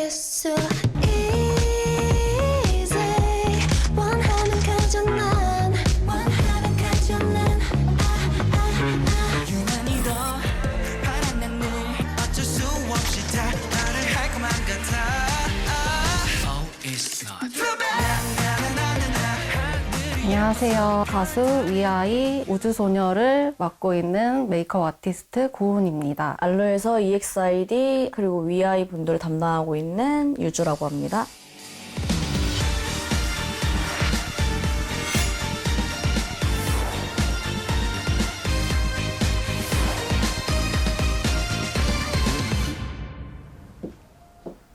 it's so easy. 원하는 그저 난 원하는 그저 난 유난히 더 파란 눈 어쩔 수 없이 다 나를 할 것만 같아. Oh, it's not. 안녕하세요. 가수 위아이 우주소녀를 맡고 있는 메이크업 아티스트 고은입니다. 알로에서 EXID 그리고 위아이 분들을 담당하고 있는 유주라고 합니다.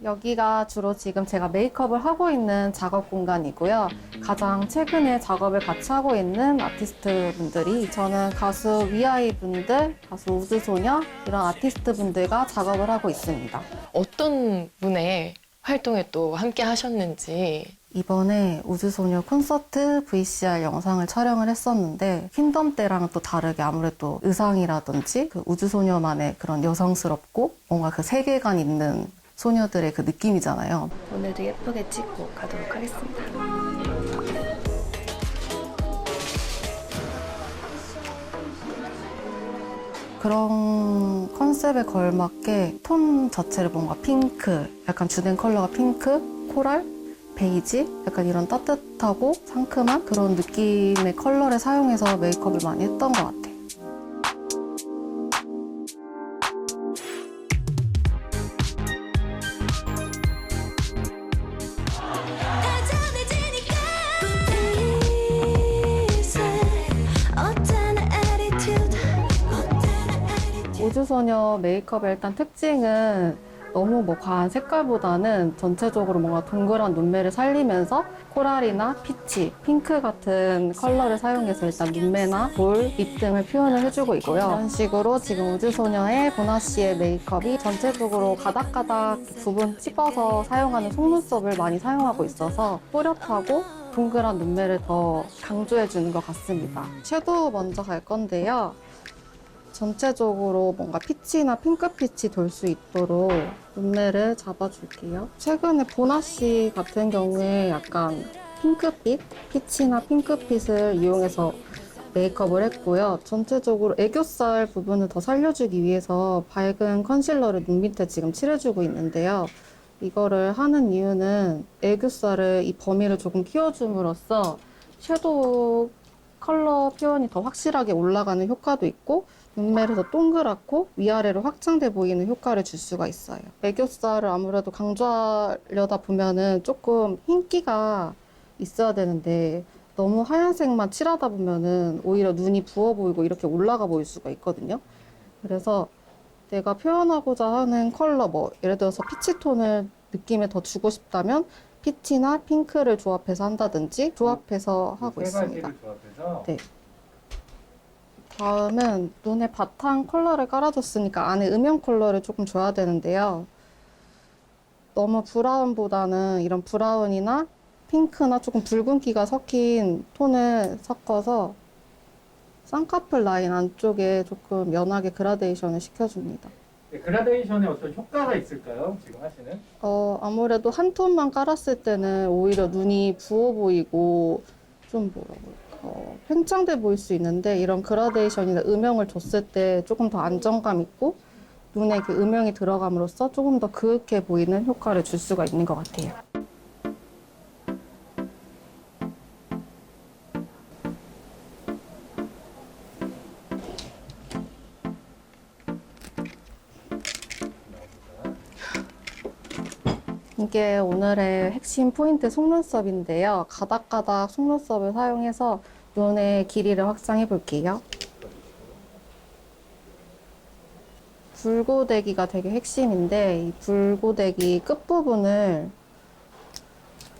여기가 주로 지금 제가 메이크업을 하고 있는 작업 공간이고요. 가장 최근에 작업을 같이 하고 있는 아티스트 분들이 저는 가수 위아이 분들, 가수 우주소녀 이런 아티스트 분들과 작업을 하고 있습니다. 어떤 분의 활동에 또 함께 하셨는지. 이번에 우주소녀 콘서트 VCR 영상을 촬영을 했었는데 킹덤 때랑 또 다르게 아무래도 의상이라든지 그 우주소녀만의 그런 여성스럽고 뭔가 그 세계관 있는 소녀들의 그 느낌이잖아요. 오늘도 예쁘게 찍고 가도록 하겠습니다. 그런 컨셉에 걸맞게 톤 자체를 뭔가 핑크, 약간 주된 컬러가 핑크, 코랄, 베이지, 약간 이런 따뜻하고 상큼한 그런 느낌의 컬러를 사용해서 메이크업을 많이 했던 것 같아요. 다정해지니까 easy. 어때나 attitude 어때나 attitude. 우주소녀 메이크업의 일단 특징은 너무 뭐 과한 색깔보다는 전체적으로 뭔가 동그란 눈매를 살리면서 코랄이나 피치, 핑크 같은 컬러를 사용해서 일단 눈매나 볼, 립 등을 표현을 해주고 있고요. 이런 식으로 지금 우주소녀의 보나 씨의 메이크업이 전체적으로 가닥가닥 부분 찝어서 사용하는 속눈썹을 많이 사용하고 있어서 또렷하고 동그란 눈매를 더 강조해주는 것 같습니다. 섀도우 먼저 갈 건데요. 전체적으로 뭔가 피치나 핑크빛이 돌 수 있도록 눈매를 잡아줄게요. 최근에 보나 씨 같은 경우에 약간 핑크빛, 피치나 핑크빛을 이용해서 메이크업을 했고요. 전체적으로 애교살 부분을 더 살려주기 위해서 밝은 컨실러를 눈 밑에 지금 칠해주고 있는데요. 이거를 하는 이유는 애교살을 이 범위를 조금 키워줌으로써 섀도우 컬러 표현이 더 확실하게 올라가는 효과도 있고 눈매를 더 동그랗고 위아래로 확장돼 보이는 효과를 줄 수가 있어요. 애교살을 아무래도 강조하려다 보면은 조금 흰기가 있어야 되는데 너무 하얀색만 칠하다 보면은 오히려 눈이 부어 보이고 이렇게 올라가 보일 수가 있거든요. 그래서 내가 표현하고자 하는 컬러 뭐 예를 들어서 피치톤을 느낌에 더 주고 싶다면 피치나 핑크를 조합해서 한다든지 조합해서 하고 있습니다. 조합해서? 네. 다음은 눈에 바탕 컬러를 깔아줬으니까 안에 음영 컬러를 조금 줘야 되는데요. 너무 브라운보다는 이런 브라운이나 핑크나 조금 붉은기가 섞인 톤을 섞어서 쌍꺼풀 라인 안쪽에 조금 연하게 그라데이션을 시켜줍니다. 네, 그라데이션에 어떤 효과가 있을까요? 지금 하시는? 아무래도 한 톤만 깔았을 때는 오히려 눈이 부어 보이고 좀 뭐라 그럴까 팽창돼 보일 수 있는데 이런 그라데이션이나 음영을 줬을 때 조금 더 안정감 있고 눈에 그 음영이 들어감으로써 조금 더 그윽해 보이는 효과를 줄 수가 있는 것 같아요. 이게 오늘의 핵심 포인트 속눈썹인데요. 가닥가닥 속눈썹을 사용해서 눈의 길이를 확장해 볼게요. 불고데기가 되게 핵심인데 이 불고데기 끝부분을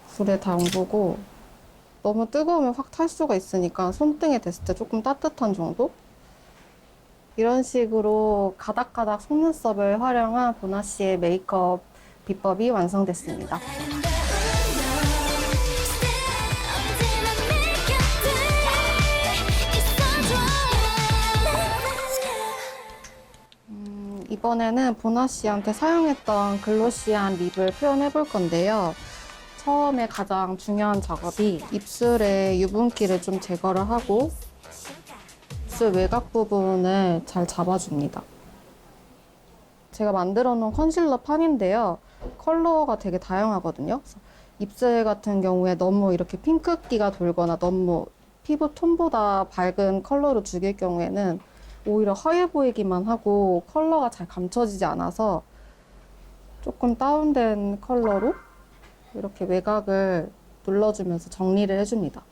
불에 담그고 너무 뜨거우면 확 탈 수가 있으니까 손등에 댔을 때 조금 따뜻한 정도? 이런 식으로 가닥가닥 속눈썹을 활용한 보나 씨의 메이크업 비법이 완성됐습니다. 이 이번에는 보나 씨한테 사용했던 글로시한 립을 표현해 볼 건데요. 처음에 가장 중요한 작업이 입술의 유분기를 좀 제거를 하고 입술 외곽 부분을 잘 잡아줍니다. 제가 만들어 놓은 컨실러 판인데요. 컬러가 되게 다양하거든요. 그래서 입술 같은 경우에 너무 이렇게 핑크기가 돌거나 너무 피부 톤보다 밝은 컬러로 죽일 경우에는 오히려 허해 보이기만 하고 컬러가 잘 감춰지지 않아서 조금 다운된 컬러로 이렇게 외곽을 눌러주면서 정리를 해줍니다.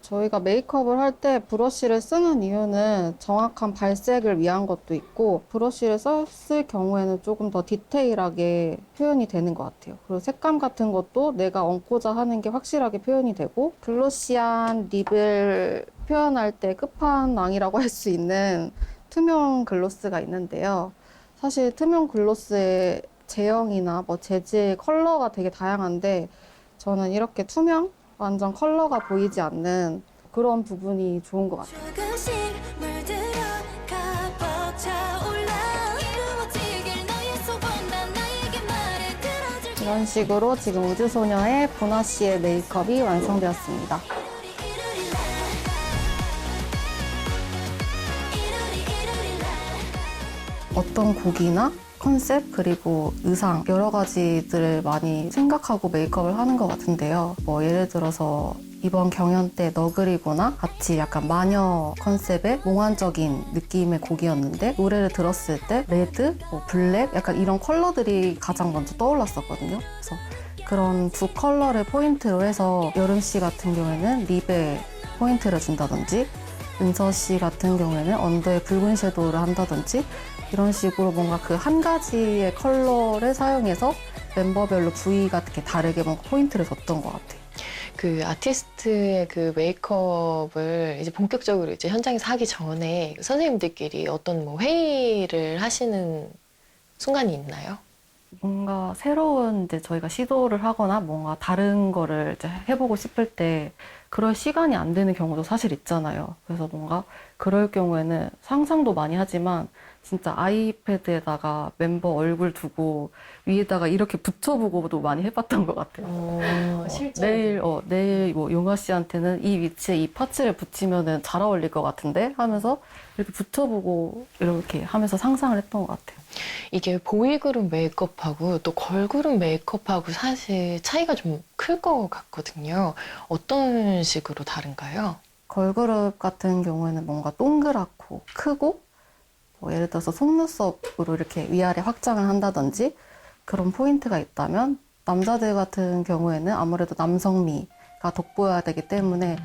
저희가 메이크업을 할 때 브러쉬를 쓰는 이유는 정확한 발색을 위한 것도 있고 브러쉬를 썼을 경우에는 조금 더 디테일하게 표현이 되는 것 같아요. 그리고 색감 같은 것도 내가 얹고자 하는 게 확실하게 표현이 되고 글로시한 립을 표현할 때 끝판왕이라고 할 수 있는 투명 글로스가 있는데요. 사실 투명 글로스의 제형이나 뭐 재질, 컬러가 되게 다양한데 저는 이렇게 투명? 완전 컬러가 보이지 않는 그런 부분이 좋은 것 같아요. 조금씩 물들어가 벅차올라 이루어지길 너의 소원만 나에게 말해 들어줄 이런 식으로 지금 우주소녀의 보나 씨의 메이크업이 완성되었습니다. 어떤 곡이나 컨셉 그리고 의상 여러 가지들을 많이 생각하고 메이크업을 하는 것 같은데요. 뭐 예를 들어서 이번 경연 때 너그리구나 같이 약간 마녀 컨셉의 몽환적인 느낌의 곡이었는데 노래를 들었을 때 레드, 뭐 블랙 약간 이런 컬러들이 가장 먼저 떠올랐었거든요. 그래서 그런 두 컬러를 포인트로 해서 여름 씨 같은 경우에는 립에 포인트를 준다든지 은서 씨 같은 경우에는 언더에 붉은 섀도우를 한다든지 이런 식으로 뭔가 그 한 가지의 컬러를 사용해서 멤버별로 부위가 이렇게 다르게 뭔가 포인트를 줬던 것 같아요. 그 아티스트의 그 메이크업을 이제 본격적으로 이제 현장에서 하기 전에 선생님들끼리 어떤 뭐 회의를 하시는 순간이 있나요? 뭔가 새로운 이제 저희가 시도를 하거나 뭔가 다른 거를 이제 해보고 싶을 때 그럴 시간이 안 되는 경우도 사실 있잖아요. 그래서 뭔가 그럴 경우에는 상상도 많이 하지만 진짜 아이패드에다가 멤버 얼굴 두고 위에다가 이렇게 붙여보고도 많이 해봤던 것 같아요. 실제로. 내일 뭐 용아 씨한테는 이 위치에 이 파츠를 붙이면은 잘 어울릴 것 같은데 하면서 이렇게 붙여보고 이렇게 하면서 상상을 했던 것 같아요. 이게 보이그룹 메이크업하고 또 걸그룹 메이크업하고 사실 차이가 좀 클 것 같거든요. 어떤 식으로 다른가요? 걸그룹 같은 경우에는 뭔가 동그랗고 크고 뭐 예를 들어서 속눈썹으로 이렇게 위아래 확장을 한다든지 그런 포인트가 있다면 남자들 같은 경우에는 아무래도 남성미가 돋보여야 되기 때문에